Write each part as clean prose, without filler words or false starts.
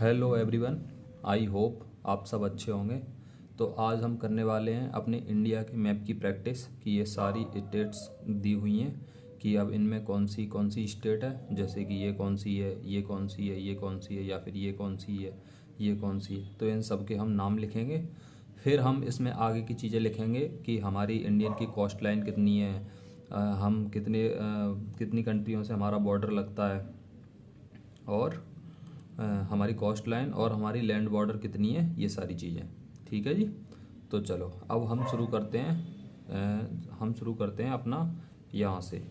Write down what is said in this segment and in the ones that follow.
Hello everyone, I hope आप सब अच्छे होंगे। तो आज हम करने वाले हैं अपने इंडिया के मैप की प्रैक्टिस कि ये सारी स्टेट्स दी हुई हैं कि अब इनमें कौन सी स्टेट है, जैसे कि ये कौन सी है, ये कौन सी है, ये कौन सी है, या फिर ये कौन सी है, ये कौन सी है। तो इन सब के हम नाम लिखेंगे। फिर हम इसमें आगे की चीज़ें लिखेंगे कि हमारी इंडियन की कोस्ट लाइन कितनी है, हम कितनी कंट्रियों से हमारा बॉर्डर लगता है, और हमारी कोस्ट लाइन और हमारी लैंड बॉर्डर कितनी है, ये सारी चीज़ें। ठीक है जी। तो चलो अब हम शुरू करते हैं अपना यहाँ से।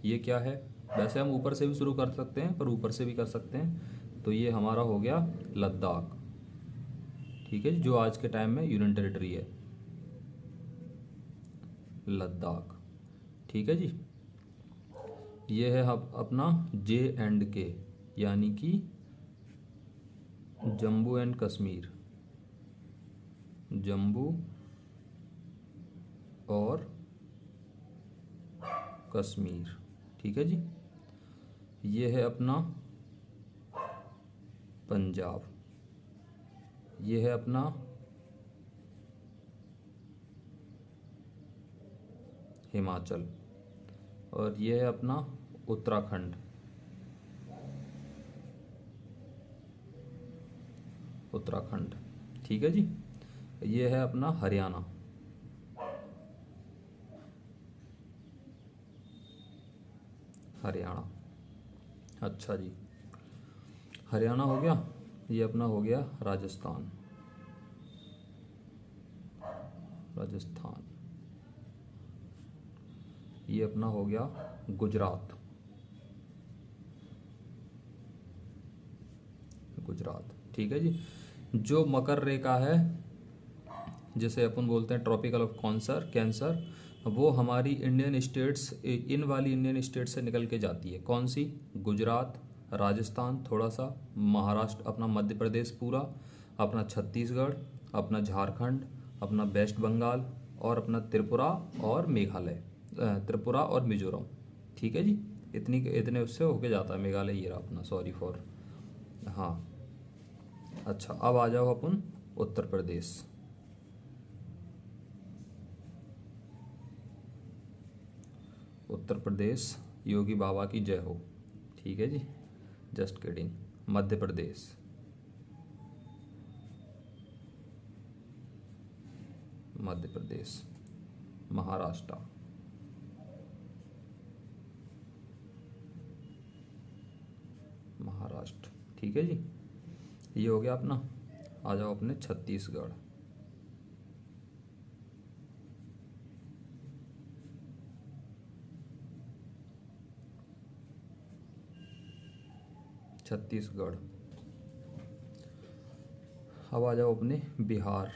ये क्या है, वैसे हम ऊपर से भी शुरू कर सकते हैं, पर ऊपर से भी कर सकते हैं। तो ये हमारा हो गया लद्दाख। ठीक है जी, जो आज के टाइम में यूनियन टेरिटरी है, लद्दाख। ठीक है जी। ये है अपना J&K, यानी कि जम्मू एंड कश्मीर, जम्मू और कश्मीर। ठीक है जी। ये है अपना पंजाब, ये है अपना हिमाचल, और ये है अपना उत्तराखंड। उत्तराखंड। ठीक है जी। ये है अपना हरियाणा, हरियाणा। अच्छा जी, हरियाणा हो गया। ये अपना हो गया राजस्थान, राजस्थान। ये अपना हो गया गुजरात, गुजरात। ठीक है जी। जो मकर रेखा है, जैसे अपन बोलते हैं ट्रॉपिकल ऑफ कैंसर, वो हमारी इंडियन स्टेट्स, इन वाली इंडियन स्टेट से निकल के जाती है। कौन सी? गुजरात, राजस्थान थोड़ा सा, महाराष्ट्र, अपना मध्य प्रदेश पूरा, अपना छत्तीसगढ़, अपना झारखंड, अपना वेस्ट बंगाल, और अपना त्रिपुरा और मेघालय, त्रिपुरा और मिजोरम। ठीक है जी। इतने उससे होके जाता है मेघालय। ये रहा अपना, सॉरी फॉर। हाँ। अच्छा, अब आ जाओ अपन उत्तर प्रदेश। उत्तर प्रदेश, योगी बाबा की जय हो। ठीक है जी, जस्ट किडिंग। मध्य प्रदेश, मध्य प्रदेश। महाराष्ट्र, महाराष्ट्र। ठीक है जी। ये हो गया अपना। आ जाओ अपने छत्तीसगढ़, छत्तीसगढ़। अब आ जाओ अपने बिहार।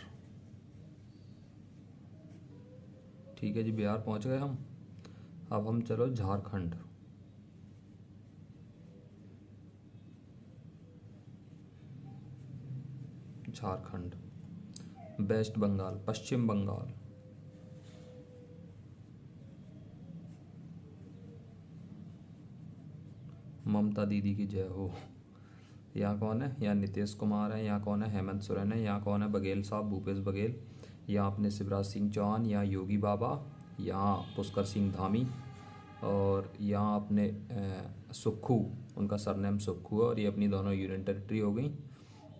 ठीक है जी, बिहार पहुंच गए हम। अब हम चलो झारखंड, झारखंड। वेस्ट बंगाल, पश्चिम बंगाल, ममता दीदी की जय हो। यहाँ कौन है? यहाँ नीतीश कुमार है। यहाँ कौन है? हेमंत सोरेन है। यहाँ कौन है? बघेल साहब, भूपेश बघेल। यहाँ अपने शिवराज सिंह चौहान, यहाँ योगी बाबा, यहाँ पुष्कर सिंह धामी, और यहाँ अपने सुक्खू, उनका सरनेम सुक्खू है, और ये अपनी दोनों यूनियन टेरिटरी हो गई।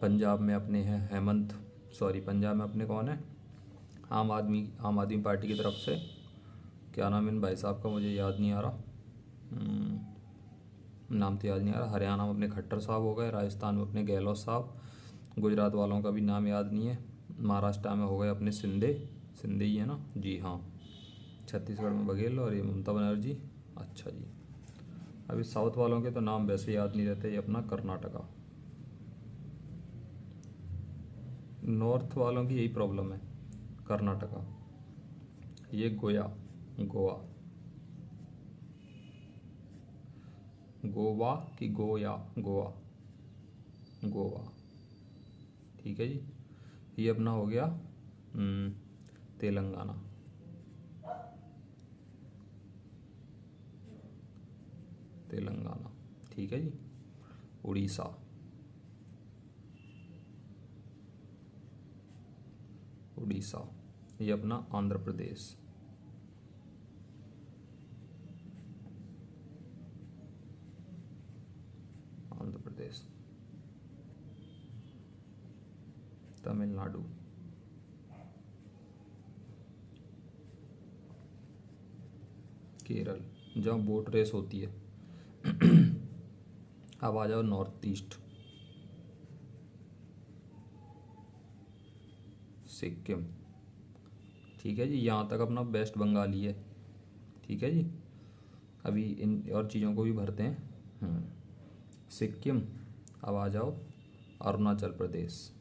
पंजाब में अपने हैं पंजाब में अपने कौन है? आम आदमी पार्टी की तरफ से, क्या नाम है इन भाई साहब का, मुझे याद नहीं आ रहा। नाम तो याद नहीं आ रहा। हरियाणा में अपने खट्टर साहब हो गए, राजस्थान में अपने गहलोत साहब, गुजरात वालों का भी नाम याद नहीं है। महाराष्ट्र में हो गए अपने सिंधे ही है ना जी, हाँ। छत्तीसगढ़ में बघेल, और ये ममता बनर्जी। अच्छा जी। अभी साउथ वालों के तो नाम वैसे याद नहीं रहते। ये अपना कर्नाटका। नॉर्थ वालों की यही प्रॉब्लम है, कर्नाटका। ये गोवा, गोवा की गोया, गोवा, गोवा। ठीक है जी। ये अपना हो गया तेलंगाना, तेलंगाना। ठीक है जी। उड़ीसा, उड़ीसा, ये अपना आंध्र प्रदेश, आंध्र प्रदेश, तमिलनाडु, केरल जहाँ बोट रेस होती है। अब आ जाओ नॉर्थ ईस्ट, सिक्किम, ठीक है जी, यहाँ तक अपना वेस्ट बंगाल ही है, ठीक है जी। अभी इन और चीज़ों को भी भरते हैं। सिक्किम। अब आ जाओ अरुणाचल प्रदेश,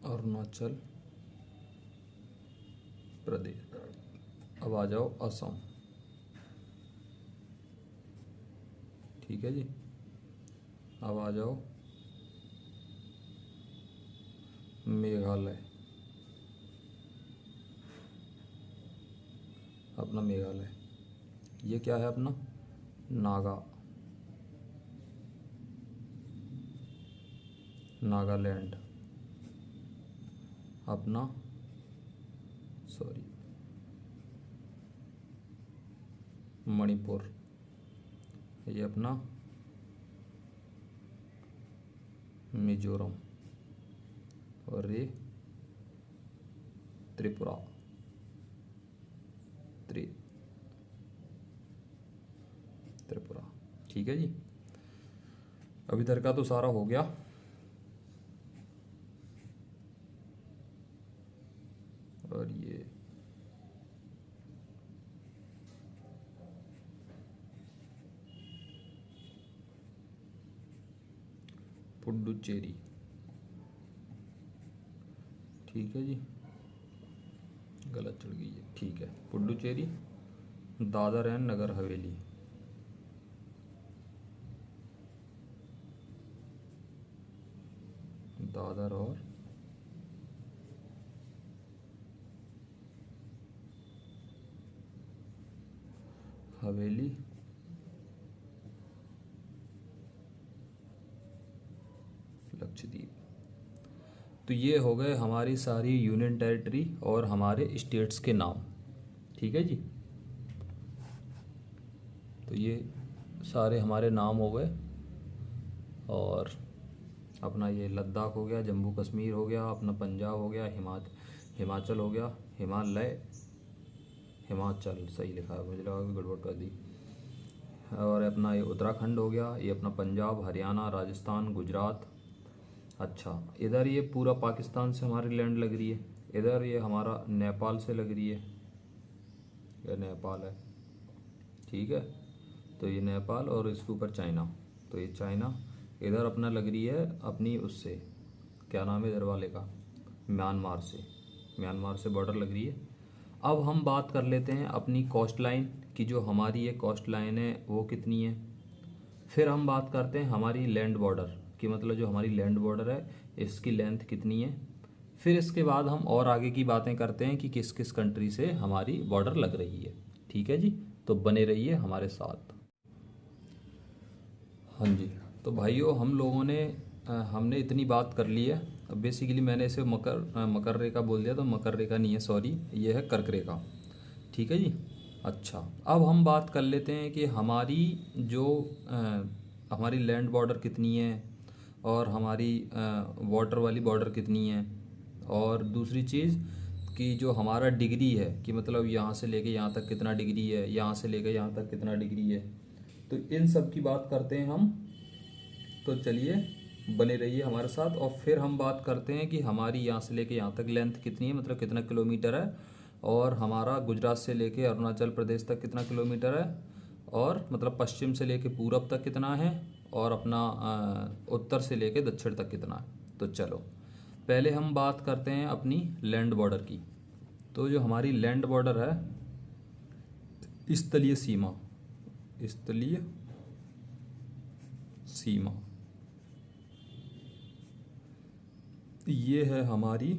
अरुणाचल प्रदेश। अब आ जाओ असम, ठीक है जी। अब आ जाओ मेघालय, अपना मेघालय। ये क्या है अपना नागालैंड, अपना मणिपुर, ये अपना मिजोरम, और ये त्रिपुरा, त्रिपुरा, ठीक है जी। अब इधर का तो सारा हो गया। और ये पुडुचेरी, ठीक है जी, गलत चढ़ गई है, ठीक है। पुडुचेरी, दादर एंड नगर हवेली, दादर और हवेली, लक्षद्वीप। तो ये हो गए हमारी सारी यूनियन टेरिटरी और हमारे स्टेट्स के नाम, ठीक है जी। तो ये सारे हमारे नाम हो गए। और अपना ये लद्दाख हो गया, जम्मू कश्मीर हो गया, अपना पंजाब हो गया, हिमाचल हो गया, हिमाचल सही लिखा है, मुझे लगा कि गड़बड़ कर दी। और अपना ये उत्तराखंड हो गया, ये अपना पंजाब, हरियाणा, राजस्थान, गुजरात। अच्छा, इधर ये पूरा पाकिस्तान से हमारी लैंड लग रही है, इधर ये हमारा नेपाल से लग रही है, ये नेपाल है, ठीक है। तो ये नेपाल और इसके ऊपर चाइना, तो ये चाइना। इधर अपना लग रही है अपनी उससे, क्या नाम है इधर वाले का, म्यांमार से बॉर्डर लग रही है। अब हम बात कर लेते हैं अपनी कोस्ट लाइन की, जो हमारी ये कोस्ट लाइन है वो कितनी है। फिर हम बात करते हैं हमारी लैंड बॉर्डर की, मतलब जो हमारी लैंड बॉर्डर है इसकी लेंथ कितनी है। फिर इसके बाद हम और आगे की बातें करते हैं कि किस किस कंट्री से हमारी बॉर्डर लग रही है, ठीक है जी। तो बने रहिए हमारे साथ। हाँ जी, तो भाइयों हम लोगों ने हमने इतनी बात कर ली है। अब बेसिकली मैंने इसे मकर रेखा बोल दिया, तो मकर रेखा नहीं है, सॉरी, ये है कर्क रेखा, ठीक है जी। अच्छा, अब हम बात कर लेते हैं कि हमारी जो हमारी लैंड बॉर्डर कितनी है, और हमारी वाटर वाली बॉर्डर कितनी है, और दूसरी चीज़ कि जो हमारा डिग्री है कि मतलब यहाँ से लेके यहाँ तक कितना डिग्री है, यहाँ से लेके यहाँ तक कितना डिग्री है। तो इन सब की बात करते हैं हम। तो चलिए बने रहिए हमारे साथ। और फिर हम बात करते हैं कि हमारी यहाँ से लेके यहाँ तक लेंथ कितनी है, मतलब कितना किलोमीटर है, और हमारा गुजरात से लेके अरुणाचल प्रदेश तक कितना किलोमीटर है, और मतलब पश्चिम से लेके पूरब तक कितना है, और अपना उत्तर से लेके दक्षिण तक कितना है। तो चलो पहले हम बात करते हैं अपनी लैंड बॉर्डर की। तो जो हमारी लैंड बॉर्डर है, स्थलीय सीमा, स्थलीय सीमा, ये है हमारी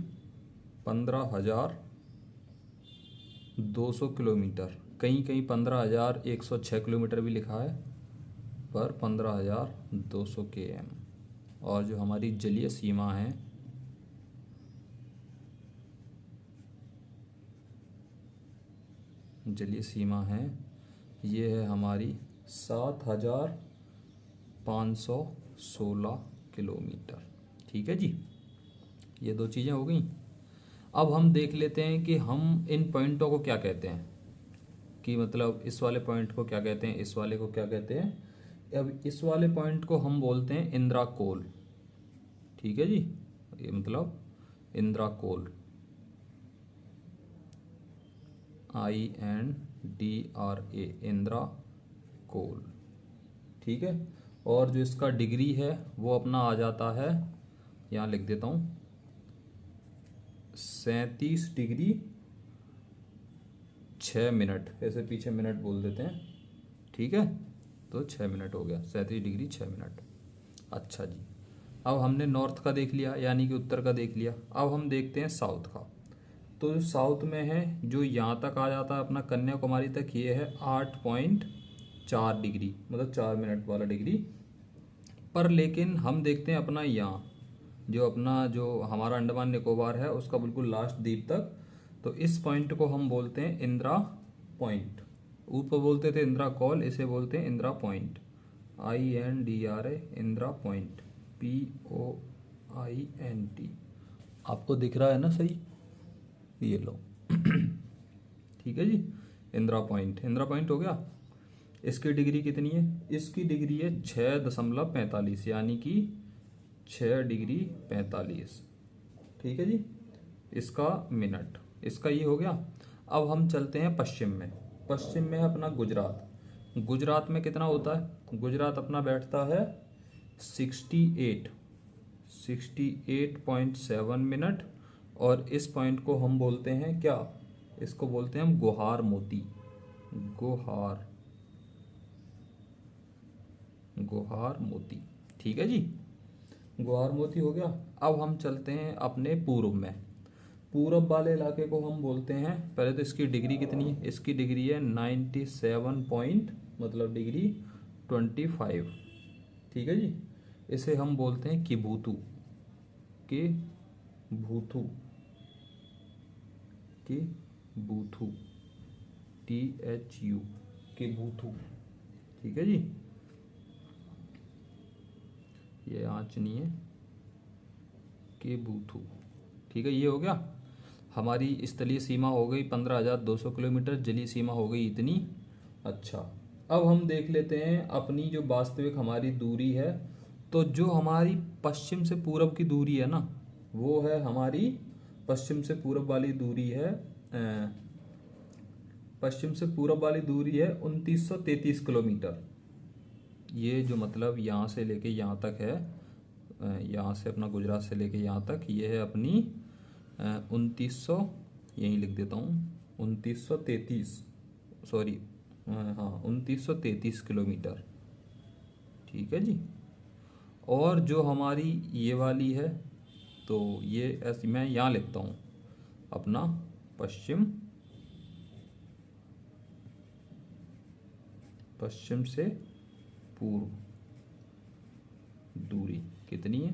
15,200 किलोमीटर। कहीं कहीं 15,106 किलोमीटर भी लिखा है, पर 15,200 km, और जो हमारी जलीय सीमा है ये है हमारी 7,516 किलोमीटर। ठीक है जी, ये दो चीज़ें हो गई। अब हम देख लेते हैं कि हम इन पॉइंटों को क्या कहते हैं, कि मतलब इस वाले पॉइंट को क्या कहते हैं, इस वाले को क्या कहते हैं। अब इस वाले पॉइंट को हम बोलते हैं इंद्राकोल। ठीक है जी, ये मतलब इंद्राकोल, INDRA, इंद्राकोल। ठीक है, और जो इसका डिग्री है वो अपना आ जाता है, यहाँ लिख देता हूँ, 37 डिग्री 6 मिनट, ऐसे पीछे मिनट बोल देते हैं। ठीक है, तो 6 मिनट हो गया, 37 डिग्री 6 मिनट। अच्छा जी, अब हमने नॉर्थ का देख लिया, यानी कि उत्तर का देख लिया। अब हम देखते हैं साउथ का। तो जो साउथ में है, जो यहाँ तक आ जाता है अपना कन्याकुमारी तक, ये है 8.4 डिग्री, मतलब 4 मिनट वाला डिग्री पर। लेकिन हम देखते हैं अपना यहाँ, जो हमारा अंडमान निकोबार है उसका बिल्कुल लास्ट द्वीप तक, तो इस पॉइंट को हम बोलते हैं इंदिरा पॉइंट। ऊपर बोलते थे इंदिरा कॉल, इसे बोलते हैं Indira point, INDRA, Indira point, POINT। आपको दिख रहा है ना सही, ये लो। ठीक है जी, इंदिरा पॉइंट हो गया। इसकी डिग्री कितनी है, इसकी डिग्री है 6.45, यानी कि 6 डिग्री 45। ठीक है जी, इसका मिनट, इसका ये हो गया। अब हम चलते हैं पश्चिम में। पश्चिम में है अपना गुजरात। गुजरात में कितना होता है, गुजरात अपना बैठता है 68.7 मिनट। और इस पॉइंट को हम बोलते हैं क्या, इसको बोलते हैं हम गोहार मोती, गोहार मोती। ठीक है जी, गोहार मोती हो गया। अब हम चलते हैं अपने पूर्व में। पूरब वाले इलाके को हम बोलते हैं, पहले तो इसकी डिग्री कितनी है, इसकी डिग्री है 97 पॉइंट, मतलब डिग्री 25। ठीक है जी, इसे हम बोलते हैं किबूतू, THU, किबूतू। ठीक है जी, ये आँच नहीं है, किबूतू। ठीक है, ये हो गया। हमारी स्थलीय सीमा हो गई 15,200 किलोमीटर, जलीय सीमा हो गई इतनी। अच्छा, अब हम देख लेते हैं अपनी जो वास्तविक हमारी दूरी है। तो जो हमारी पश्चिम से पूरब की दूरी है ना, वो है हमारी पश्चिम से पूरब वाली दूरी है, 2933 किलोमीटर। ये जो मतलब यहाँ से लेके यहाँ तक है, यहाँ से अपना गुजरात से लेके यहाँ तक, ये है अपनी 2900, यहीं लिख देता हूँ 2933, सॉरी हाँ 2933 किलोमीटर। ठीक है जी, और जो हमारी ये वाली है, तो ये ऐसे मैं यहाँ लिखता हूँ अपना पश्चिम से पूर्व दूरी कितनी है,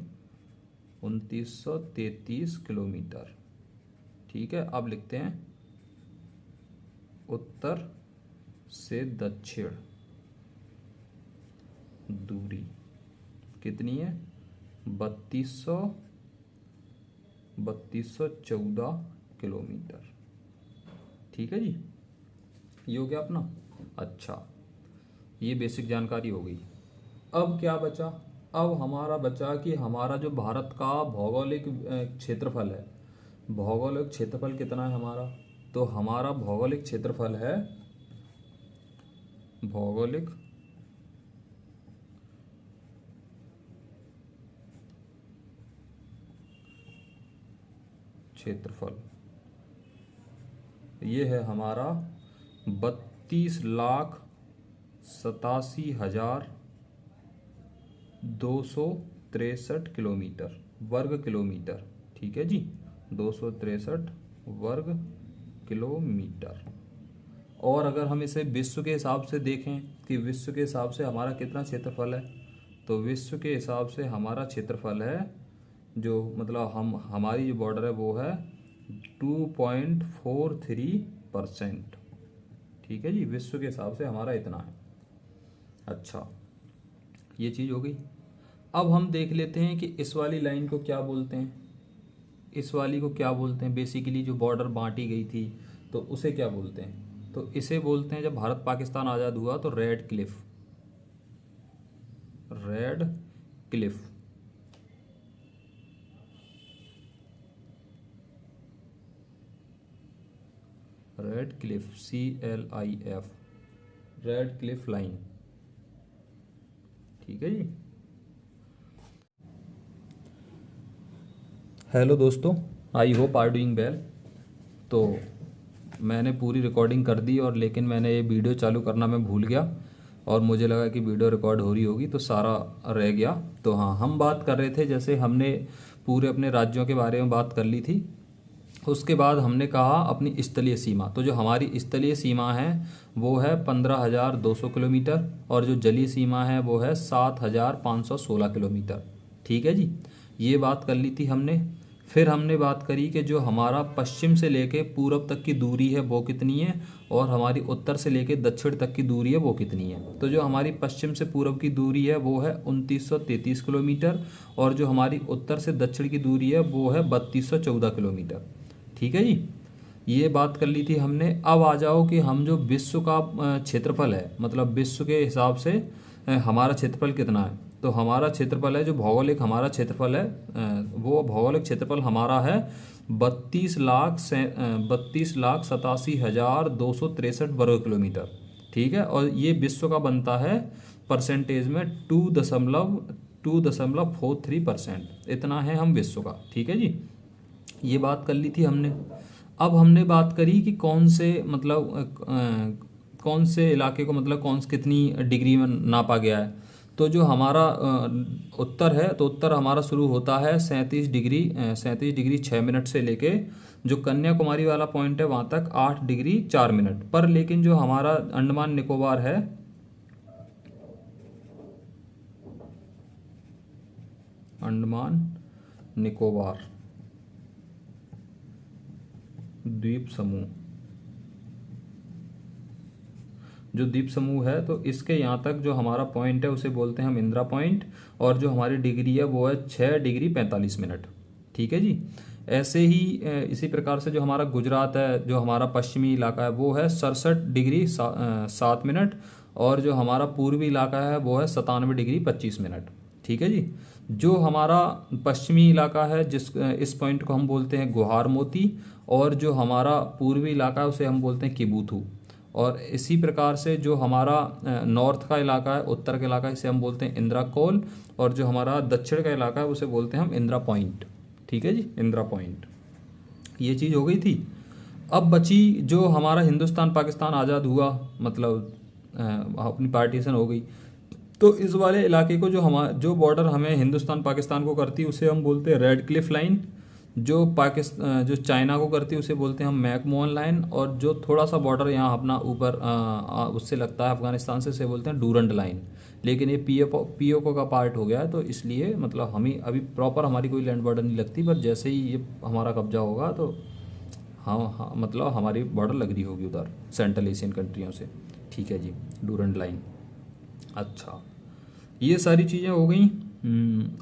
2933 किलोमीटर। ठीक है, अब लिखते हैं उत्तर से दक्षिण दूरी कितनी है, 3214 किलोमीटर। ठीक है जी, ये हो गया अपना। अच्छा, ये बेसिक जानकारी हो गई। अब क्या बचा, अब हमारा बचा कि हमारा जो भारत का भौगोलिक क्षेत्रफल है, भौगोलिक क्षेत्रफल कितना है हमारा। तो हमारा भौगोलिक क्षेत्रफल है, भौगोलिक क्षेत्रफल ये है हमारा 32,87,263 किलोमीटर, वर्ग किलोमीटर। ठीक है जी, 263 वर्ग किलोमीटर। और अगर हम इसे विश्व के हिसाब से देखें कि विश्व के हिसाब से हमारा कितना क्षेत्रफल है, तो विश्व के हिसाब से हमारा क्षेत्रफल है जो मतलब हमारी जो बॉर्डर है वो है 2.43%। ठीक है जी, विश्व के हिसाब से हमारा इतना है। अच्छा, ये चीज़ हो गई। अब हम देख लेते हैं कि इस वाली लाइन को क्या बोलते हैं। इस वाली को क्या बोलते हैं, बेसिकली जो बॉर्डर बांटी गई थी तो उसे क्या बोलते हैं। तो इसे बोलते हैं, जब भारत पाकिस्तान आज़ाद हुआ तो Radcliffe. Radcliffe, Radcliffe, CLIF, Radcliffe line. ठीक है जी। हेलो दोस्तों, I hope are doing well. तो मैंने पूरी रिकॉर्डिंग कर दी और लेकिन मैंने ये वीडियो चालू करना मैं भूल गया और मुझे लगा कि वीडियो रिकॉर्ड हो रही होगी तो सारा रह गया। तो हाँ, हम बात कर रहे थे, जैसे हमने पूरे अपने राज्यों के बारे में बात कर ली थी। उसके बाद हमने कहा अपनी स्थलीय सीमा। तो जो हमारी स्थलीय सीमा है वो है 15,200 किलोमीटर और जो जलीय सीमा है वो है 7,516 किलोमीटर। ठीक है जी, ये बात कर ली थी हमने। फिर हमने बात करी कि जो हमारा पश्चिम से लेके पूर्व तक की दूरी है वो कितनी है और हमारी उत्तर से लेके दक्षिण तक की दूरी है वो कितनी है। तो जो हमारी पश्चिम से पूर्व की दूरी है वो है 2933 किलोमीटर और जो हमारी उत्तर से दक्षिण की दूरी है वो है 3214 किलोमीटर। ठीक है जी, ये बात कर ली थी हमने। अब आ जाओ कि हम जो विश्व का क्षेत्रफल है, मतलब विश्व के हिसाब से हमारा क्षेत्रफल कितना है। तो हमारा क्षेत्रफल है, जो भौगोलिक हमारा क्षेत्रफल है वो भौगोलिक क्षेत्रफल हमारा है 32,87,263 वर्ग किलोमीटर। ठीक है, और ये विश्व का बनता है परसेंटेज में 2.43%। इतना है हम विश्व का। ठीक है जी, ये बात कर ली थी हमने। अब हमने बात करी कि कौन से मतलब कौन से इलाके को मतलब कितनी डिग्री में नापा गया है। तो जो हमारा उत्तर है, तो उत्तर हमारा शुरू होता है 37 डिग्री 6 मिनट से लेके जो कन्याकुमारी वाला पॉइंट है वहाँ तक 8 डिग्री 4 मिनट पर। लेकिन जो हमारा अंडमान निकोबार है, अंडमान निकोबार द्वीप समूह, जो द्वीप समूह है, तो इसके यहाँ तक जो हमारा पॉइंट है उसे बोलते हैं हम इंदिरा पॉइंट और जो हमारी डिग्री है वो है 6 डिग्री 45 मिनट। ठीक है जी, ऐसे ही इसी प्रकार से जो हमारा गुजरात है, जो हमारा पश्चिमी इलाका है वो है 67 डिग्री 7 मिनट और जो हमारा पूर्वी इलाका है वो है 97 डिग्री 25 मिनट। ठीक है जी, जो हमारा पश्चिमी इलाका है इस पॉइंट को हम बोलते हैं गुहार मोती और जो हमारा पूर्वी इलाका है उसे हम बोलते हैं किबूथू। और इसी प्रकार से जो हमारा नॉर्थ का इलाका है, उत्तर का इलाका है, इसे हम बोलते हैं इंदिरा कोल और जो हमारा दक्षिण का इलाका है उसे बोलते हैं हम इंदिरा पॉइंट। ठीक है जी, इंदिरा पॉइंट। ये चीज़ हो गई थी। अब बची जो हमारा हिंदुस्तान पाकिस्तान आज़ाद हुआ, मतलब अपनी पार्टीशन हो गई, तो इस वाले इलाके को जो बॉर्डर हमें हिंदुस्तान पाकिस्तान को करती है उसे हम बोलते हैं रेड क्लिफ लाइन। जो चाइना को करती है उसे बोलते हैं हम मैकमोहन लाइन और जो थोड़ा सा बॉर्डर यहाँ अपना ऊपर उससे लगता है अफगानिस्तान से, बोलते हैं डूरंड लाइन। लेकिन ये पीओको का पार्ट हो गया है तो इसलिए मतलब हमें अभी प्रॉपर हमारी कोई लैंड बॉर्डर नहीं लगती, पर जैसे ही ये हमारा कब्जा होगा तो हाँ मतलब हमारी बॉर्डर लग रही होगी उधर सेंट्रल एशियन कंट्रियों से। ठीक है जी, डूरंड लाइन। अच्छा, ये सारी चीज़ें हो गई।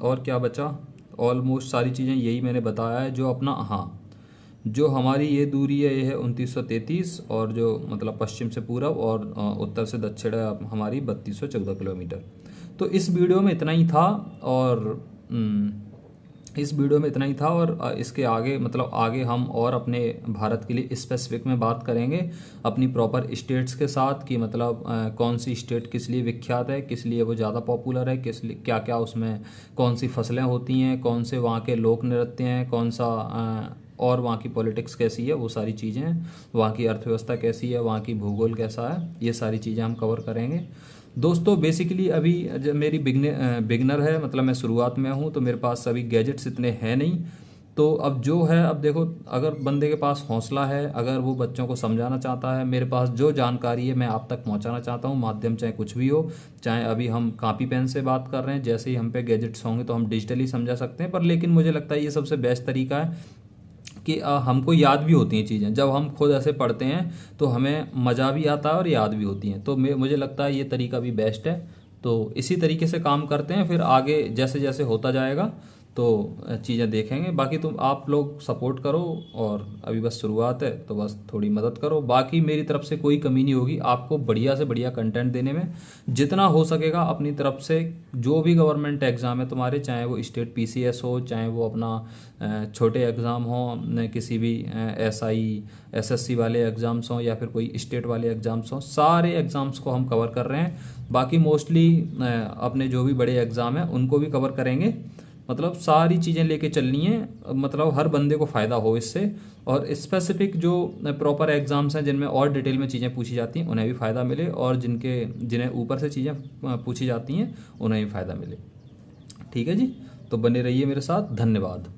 और क्या बचा, ऑलमोस्ट सारी चीज़ें यही मैंने बताया है। जो अपना जो हमारी ये दूरी है ये है 2933 और जो मतलब पश्चिम से पूरब और उत्तर से दक्षिण है हमारी 3214 किलोमीटर। तो इस वीडियो में इतना ही था और इसके आगे मतलब आगे हम और अपने भारत के लिए स्पेसिफिक में बात करेंगे अपनी प्रॉपर स्टेट्स के साथ कि मतलब कौन सी स्टेट किस लिए विख्यात है, किस लिए वो ज़्यादा पॉपुलर है, किस लिए क्या क्या उसमें कौन सी फसलें होती हैं, कौन से वहाँ के लोक नृत्य हैं, कौन सा और वहाँ की पॉलिटिक्स कैसी है, वो सारी चीज़ें, वहाँ की अर्थव्यवस्था कैसी है, वहाँ की भूगोल कैसा है, ये सारी चीज़ें हम कवर करेंगे। दोस्तों बेसिकली अभी जब मेरी बिगनर है, मतलब मैं शुरुआत में हूँ तो मेरे पास अभी गैजेट्स इतने हैं नहीं, तो अब जो है, अब देखो, अगर बंदे के पास हौसला है, अगर वो बच्चों को समझाना चाहता है, मेरे पास जो जानकारी है मैं आप तक पहुंचाना चाहता हूं, माध्यम चाहे कुछ भी हो, चाहे अभी हम कापी पेन से बात कर रहे हैं, जैसे ही हम पे गैजेट्स होंगे तो हम डिजिटली समझा सकते हैं, पर लेकिन मुझे लगता है ये सबसे बेस्ट तरीका है कि हमको याद भी होती हैं चीज़ें। जब हम खुद ऐसे पढ़ते हैं तो हमें मज़ा भी आता है और याद भी होती हैं। तो मुझे लगता है ये तरीका भी बेस्ट है। तो इसी तरीके से काम करते हैं, फिर आगे जैसे जैसे होता जाएगा तो चीज़ें देखेंगे। बाकी तुम आप लोग सपोर्ट करो, और अभी बस शुरुआत है तो बस थोड़ी मदद करो। बाकी मेरी तरफ से कोई कमी नहीं होगी, आपको बढ़िया से बढ़िया कंटेंट देने में जितना हो सकेगा अपनी तरफ से। जो भी गवर्नमेंट एग्ज़ाम है तुम्हारे, चाहे वो स्टेट पीसीएस हो, चाहे वो अपना छोटे एग्ज़ाम हो, किसी भी एसआई एसएससी वाले एग्ज़ाम्स हों, या फिर कोई स्टेट वाले एग्ज़ाम्स हों, सारे एग्ज़ाम्स को हम कवर कर रहे हैं। बाकी मोस्टली अपने जो भी बड़े एग्ज़ाम हैं उनको भी कवर करेंगे। मतलब सारी चीज़ें लेके चलनी है, मतलब हर बंदे को फ़ायदा हो इससे। और स्पेसिफिक जो प्रॉपर एग्ज़ाम्स हैं जिनमें और डिटेल में चीज़ें पूछी जाती हैं उन्हें भी फ़ायदा मिले, और जिन्हें ऊपर से चीज़ें पूछी जाती हैं उन्हें भी फ़ायदा मिले। ठीक है जी, तो बने रहिए मेरे साथ। धन्यवाद।